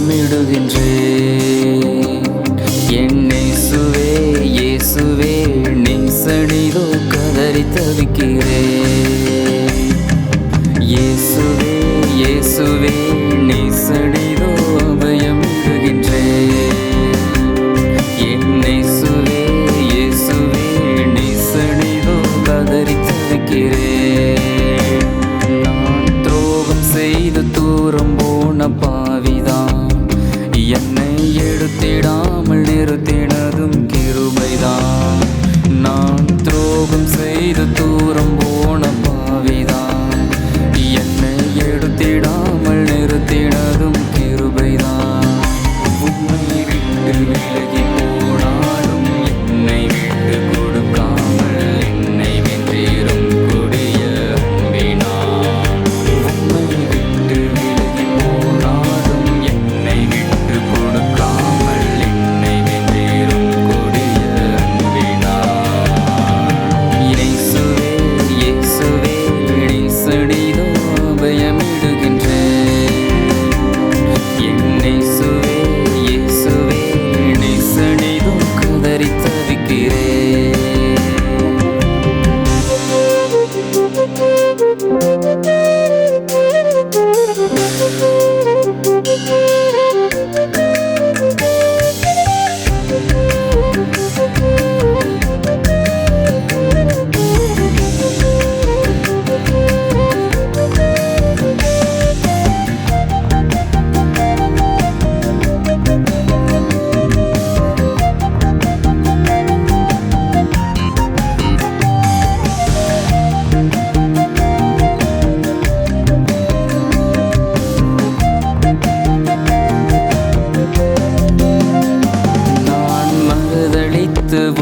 அபயமிடுகின்றேன். என் இயேசுவே இயேசுவே நேசனிதோ கதறி தவிக்கிறேன். இயேசுவே இயேசுவே நேசனிதோ அபயமிடுகின்றேன். என் இயேசுவே இயேசுவே நேசனிதோ கதறி தவிக்கிறேன். நான் துரோகம் செய்து தூரம் போன பாவிதான், என்னை எடுத்திடாமல் நிறுத்தினதும் கிருபைதான். நான் துரோகம் செய்து தூரம் போன பாவிதான், என்னை எடுத்திடாமல் நிறுத்தினதும் கிருபைதான். உம்மை விட்டு விலகி போனாலும் என்னை விட்டு கொடுக்காமல் என்னை வென்றீரும் கொடிய அன்பினார். உம்மை விட்டு விலகி போனாலும் என்னை விட்டு கொடுக்காமல் என்னை வென்றீரும் கொடிய அன்பினார். இயேசுவே இயேசுவே நேசனிதோ அபயமிடுகின்றேன். என் இயேசுவே இயேசுவே நேசனிதோ கதறி தவிக்கிறேன்.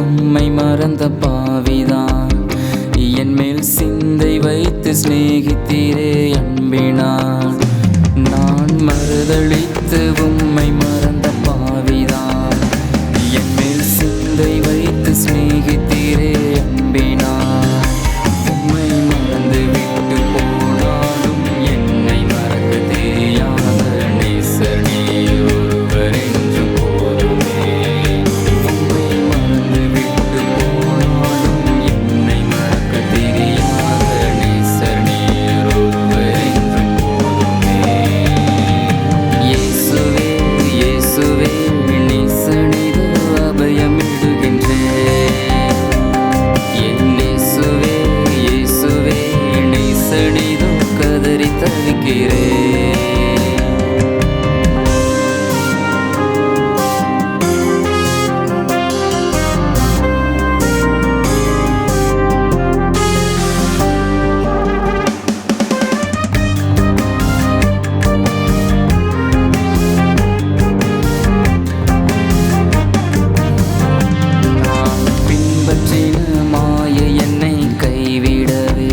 உம்மை மறந்த பாவிதான், என் மேல் சிந்தை வைத்து சிநேகித்தீரே அன்பினார். நான் மறுதளித்து உம்மை மறந்த பாவிதான், என் மேல் சிந்தை வைத்து சிநேகித்தீரே அன்பினார். உம்மை மறந்து விட்டு போனாலும் என்னை மறக்க தெரியாத நேசர் நீர் ஒருவர் என்று போதுமே. உம்மை மறந்து விட்டு போனாலும் என்னை மறக்க தெரியாத நேசர் நீர் ஒருவர் என்று போதுமே. இயேசுவே இயேசுவே நேசனிதோ அபயமிடுகின்றேன். என் இயேசுவே இயேசுவே நேசனிதோ கதறி தவிக்கிறேன். நான் பின்பற்றின மாயை என்னை கைவிடவே,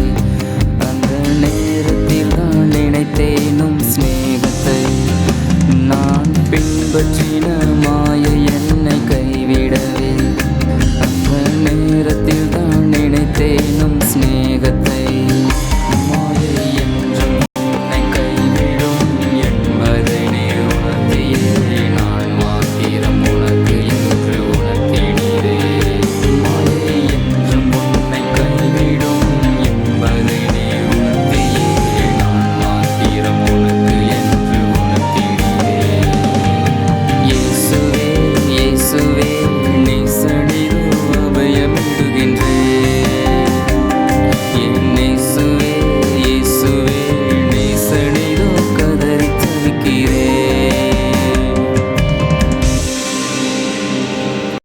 அந்த நேரத்தில் நான் நினைத்தேனும் சிநேகத்தை. நான் பின்பற்றின மாயை